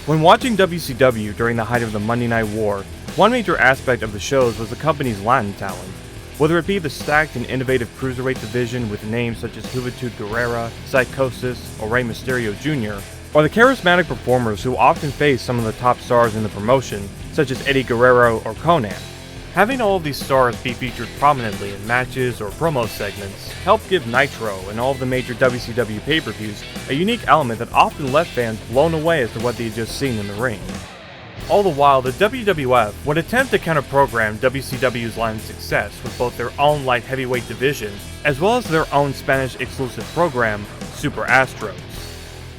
When watching WCW during the height of the Monday Night War, one major aspect of the shows was the company's Latin talent. Whether it be the stacked and innovative cruiserweight division with names such as Juventud Guerrera, Psychosis, or Rey Mysterio Jr., or the charismatic performers who often face some of the top stars in the promotion, such as Eddie Guerrero or Konnan. Having all of these stars be featured prominently in matches or promo segments helped give Nitro and all of the major WCW pay-per-views a unique element that often left fans blown away as to what they had just seen in the ring. All the while, the WWF would attempt to counter-program WCW's Latin success with both their own light heavyweight division as well as their own Spanish-exclusive program, Super Astros.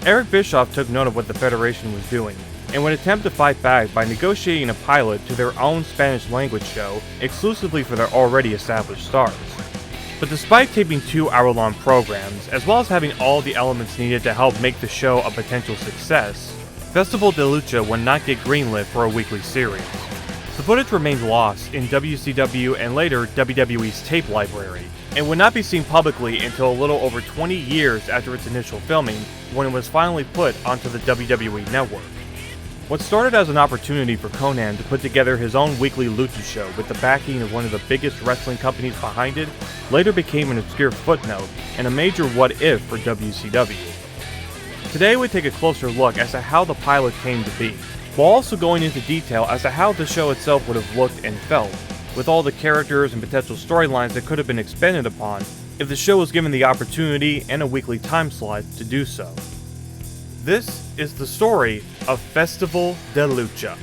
Eric Bischoff took note of what the Federation was doing and would attempt to fight back by negotiating a pilot to their own Spanish-language show exclusively for their already established stars. But despite taping 2-hour-long programs, as well as having all the elements needed to help make the show a potential success, Festival De Lucha would not get greenlit for a weekly series. The footage remained lost in WCW and later WWE's tape library, and would not be seen publicly until a little over 20 years after its initial filming, when it was finally put onto the WWE network. What started as an opportunity for Konnan to put together his own weekly lucha show with the backing of one of the biggest wrestling companies behind it, later became an obscure footnote and a major what-if for WCW. Today we take a closer look as to how the pilot came to be, while also going into detail as to how the show itself would have looked and felt, with all the characters and potential storylines that could have been expanded upon if the show was given the opportunity and a weekly time slot to do so. This is the story of Festival De Lucha.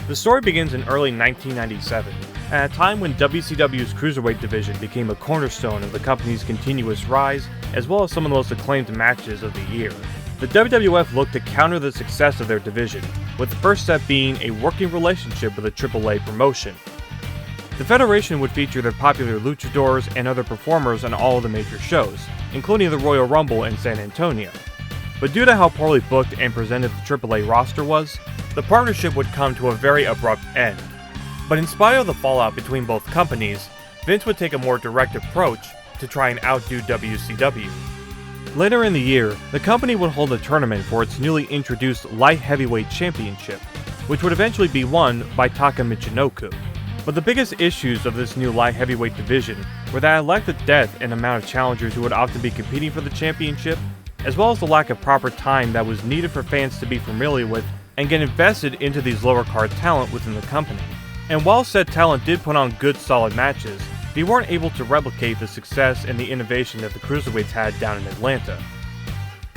The story begins in early 1997, at a time when WCW's Cruiserweight division became a cornerstone of the company's continuous rise, as well as some of the most acclaimed matches of the year. The WWF looked to counter the success of their division, with the first step being a working relationship with a AAA promotion. The Federation would feature their popular luchadors and other performers on all of the major shows, including the Royal Rumble in San Antonio. But due to how poorly booked and presented the AAA roster was, the partnership would come to a very abrupt end. But in spite of the fallout between both companies, Vince would take a more direct approach to try and outdo WCW. Later in the year, the company would hold a tournament for its newly introduced Light Heavyweight Championship, which would eventually be won by Taka Michinoku. But the biggest issues of this new light heavyweight division were that it lacked the depth and amount of challengers who would often be competing for the championship, as well as the lack of proper time that was needed for fans to be familiar with and get invested into these lower card talent within the company. And while said talent did put on good solid matches, they weren't able to replicate the success and the innovation that the Cruiserweights had down in Atlanta.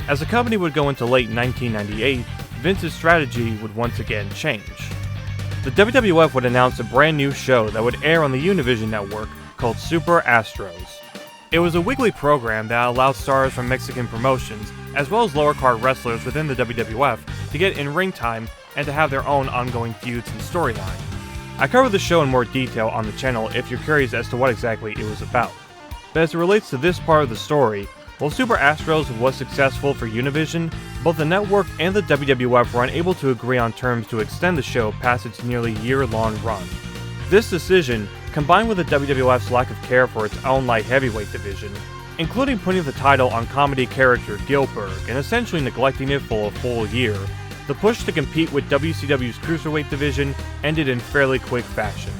As the company would go into late 1998, Vince's strategy would once again change. The WWF would announce a brand new show that would air on the Univision network called Super Astros. It was a weekly program that allowed stars from Mexican promotions, as well as lower card wrestlers within the WWF, to get in ring time and to have their own ongoing feuds and storyline. I covered the show in more detail on the channel if you're curious as to what exactly it was about. But as it relates to this part of the story, while Super Astros was successful for Univision, both the network and the WWF were unable to agree on terms to extend the show past its nearly year-long run. This decision, combined with the WWF's lack of care for its own light heavyweight division, including putting the title on comedy character Gilbert and essentially neglecting it for a full year, the push to compete with WCW's Cruiserweight division ended in fairly quick fashion.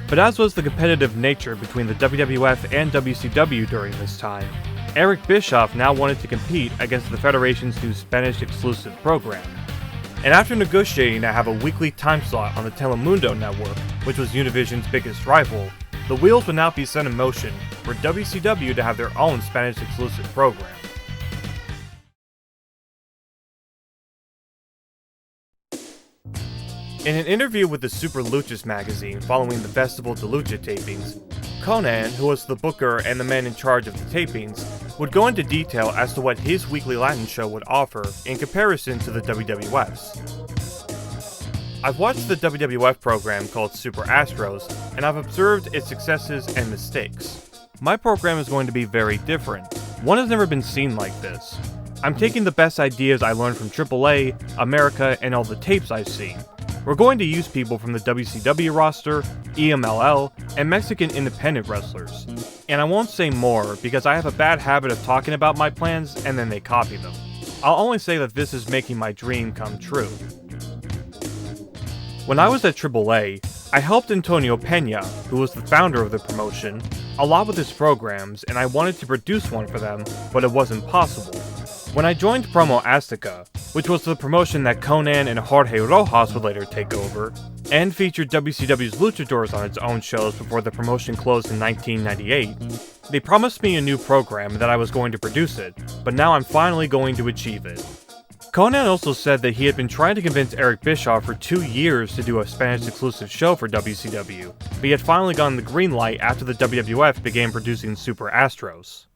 But as was the competitive nature between the WWF and WCW during this time, Eric Bischoff now wanted to compete against the Federation's new Spanish-exclusive program. And after negotiating to have a weekly time slot on the Telemundo network, which was Univision's biggest rival, the wheels would now be set in motion for WCW to have their own Spanish-exclusive program. In an interview with the Super Luchas magazine following the Festival De Lucha tapings, Konnan, who was the booker and the man in charge of the tapings, would go into detail as to what his weekly Latin show would offer in comparison to the WWF's. I've watched the WWF program called Super Astros, and I've observed its successes and mistakes. My program is going to be very different. One has never been seen like this. I'm taking the best ideas I learned from AAA, America, and all the tapes I've seen. We're going to use people from the WCW roster, EMLL, and Mexican independent wrestlers. And I won't say more because I have a bad habit of talking about my plans and then they copy them. I'll only say that this is making my dream come true. When I was at AAA, I helped Antonio Peña, who was the founder of the promotion, a lot with his programs, and I wanted to produce one for them, but it wasn't possible. When I joined Promo Azteca, which was the promotion that Konnan and Jorge Rojas would later take over, and featured WCW's luchadors on its own shows before the promotion closed in 1998, they promised me a new program and that I was going to produce it, but now I'm finally going to achieve it. Konnan also said that he had been trying to convince Eric Bischoff for 2 years to do a Spanish-exclusive show for WCW, but he had finally gotten the green light after the WWF began producing Super Astros.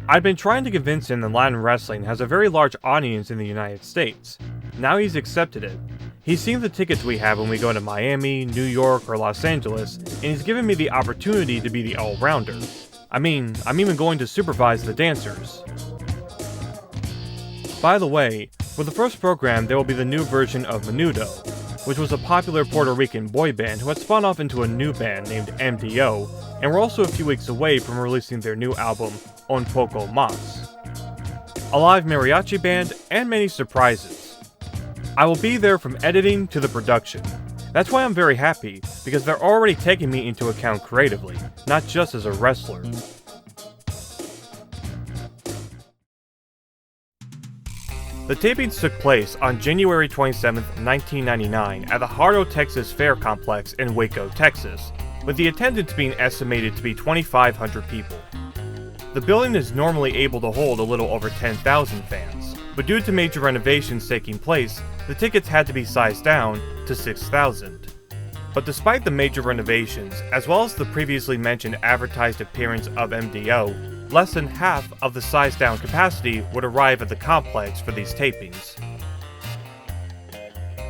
I'd been trying to convince him that Latin wrestling has a very large audience in the United States. Now he's accepted it. He's seen the tickets we have when we go to Miami, New York, or Los Angeles, and he's given me the opportunity to be the all-rounder. I mean, I'm even going to supervise the dancers. By the way, for the first program there will be the new version of Menudo, which was a popular Puerto Rican boy band who had spun off into a new band named MDO, and we're also a few weeks away from releasing their new album, Un Poco Más. A live mariachi band, and many surprises. I will be there from editing to the production. That's why I'm very happy, because they're already taking me into account creatively, not just as a wrestler. The tapings took place on January 27, 1999 at the Hardo Texas Fair Complex in Waco, Texas, with the attendance being estimated to be 2,500 people. The building is normally able to hold a little over 10,000 fans, but due to major renovations taking place, the tickets had to be sized down to 6,000. But despite the major renovations, as well as the previously mentioned advertised appearance of MDO, less than half of the sized down capacity would arrive at the complex for these tapings.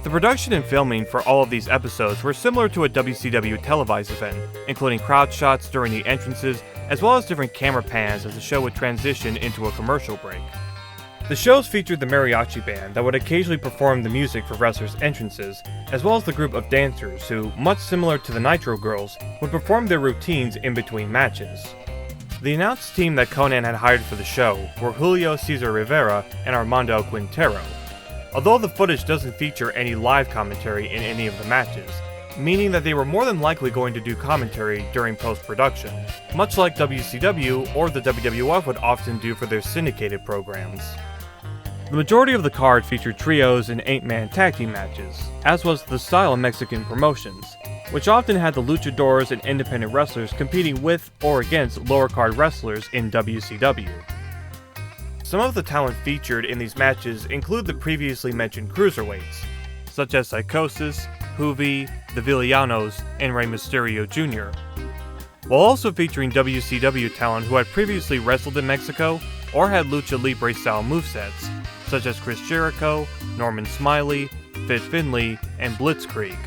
The production and filming for all of these episodes were similar to a WCW televised event, including crowd shots during the entrances, as well as different camera pans as the show would transition into a commercial break. The shows featured the mariachi band that would occasionally perform the music for wrestlers' entrances, as well as the group of dancers who, much similar to the Nitro Girls, would perform their routines in between matches. The announced team that Konnan had hired for the show were Julio Cesar Rivera and Armando Quintero, although the footage doesn't feature any live commentary in any of the matches, meaning that they were more than likely going to do commentary during post-production, much like WCW or the WWF would often do for their syndicated programs. The majority of the card featured trios and 8-man tag team matches, as was the style of Mexican promotions, which often had the luchadors and independent wrestlers competing with or against lower card wrestlers in WCW. Some of the talent featured in these matches include the previously mentioned cruiserweights, such as Psychosis, Juvi, the Villanos, and Rey Mysterio Jr., while also featuring WCW talent who had previously wrestled in Mexico or had lucha libre style movesets, such as Chris Jericho, Norman Smiley, Fit Finlay, and Blitzkrieg.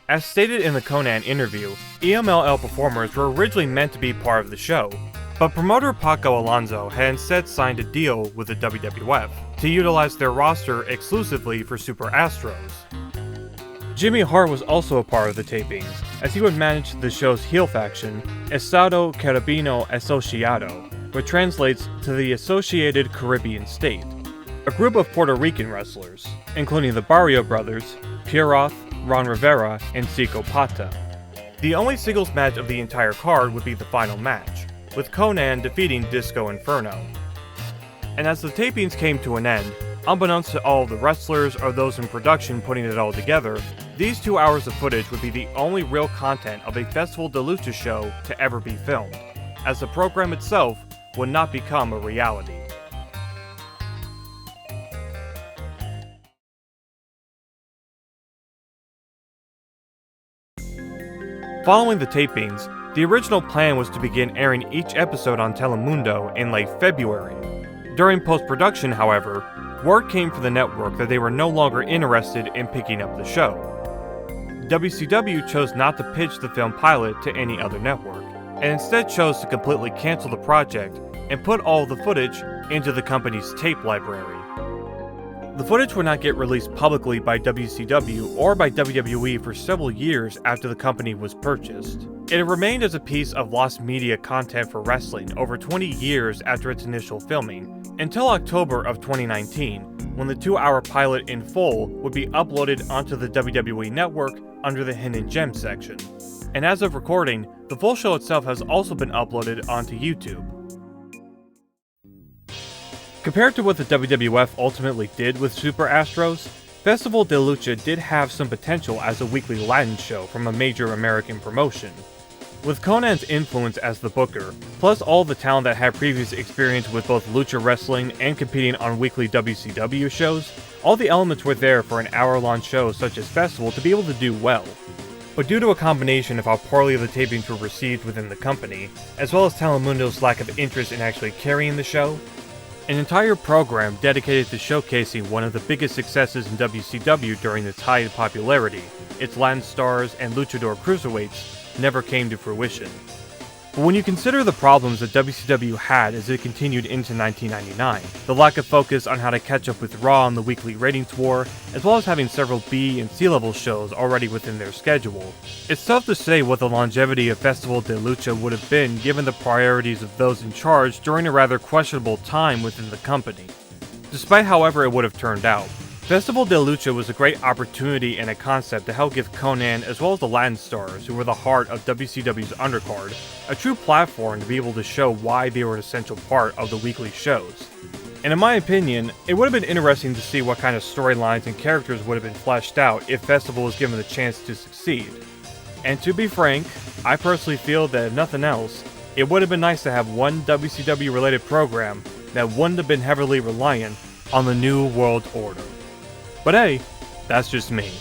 As stated in the Konnan interview, EMLL performers were originally meant to be part of the show, but promoter Paco Alonso had instead signed a deal with the WWF to utilize their roster exclusively for Super Astros. Jimmy Hart was also a part of the tapings, as he would manage the show's heel faction, Estado Caribbeño Asociado, which translates to the Associated Caribbean State, a group of Puerto Rican wrestlers, including the Barrio Brothers, Pierroth, Ron Rivera, and Cico Pata. The only singles match of the entire card would be the final match, with Konnan defeating Disco Inferno. And as the tapings came to an end, unbeknownst to all of the wrestlers or those in production putting it all together, these 2 hours of footage would be the only real content of a Festival De Lucha show to ever be filmed, as the program itself would not become a reality. Following the tapings, the original plan was to begin airing each episode on Telemundo in late February. During post-production, however, word came from the network that they were no longer interested in picking up the show. WCW chose not to pitch the film pilot to any other network, and instead chose to completely cancel the project and put all of the footage into the company's tape library. The footage would not get released publicly by WCW or by WWE for several years after the company was purchased. It remained as a piece of lost media content for wrestling over 20 years after its initial filming, until October of 2019, when the 2-hour pilot in full would be uploaded onto the WWE Network under the Hidden Gems section. And as of recording, the full show itself has also been uploaded onto YouTube. Compared to what the WWF ultimately did with Super Astros, Festival De Lucha did have some potential as a weekly Latin show from a major American promotion. With Konnan's influence as the booker, plus all the talent that had previous experience with both lucha wrestling and competing on weekly WCW shows, all the elements were there for an hour-long show such as Festival to be able to do well. But due to a combination of how poorly the tapings were received within the company, as well as Telemundo's lack of interest in actually carrying the show, an entire program dedicated to showcasing one of the biggest successes in WCW during its height of popularity, its Latin stars and luchador cruiserweights, never came to fruition. But when you consider the problems that WCW had as it continued into 1999, the lack of focus on how to catch up with Raw on the weekly ratings war, as well as having several B and C level shows already within their schedule, it's tough to say what the longevity of Festival De Lucha would have been given the priorities of those in charge during a rather questionable time within the company. Despite however it would have turned out, Festival De Lucha was a great opportunity and a concept to help give Konnan as well as the Latin stars, who were the heart of WCW's undercard, a true platform to be able to show why they were an essential part of the weekly shows. And in my opinion, it would have been interesting to see what kind of storylines and characters would have been fleshed out if Festival was given the chance to succeed. And to be frank, I personally feel that if nothing else, it would have been nice to have one WCW related program that wouldn't have been heavily reliant on the New World Order. But hey, that's just me.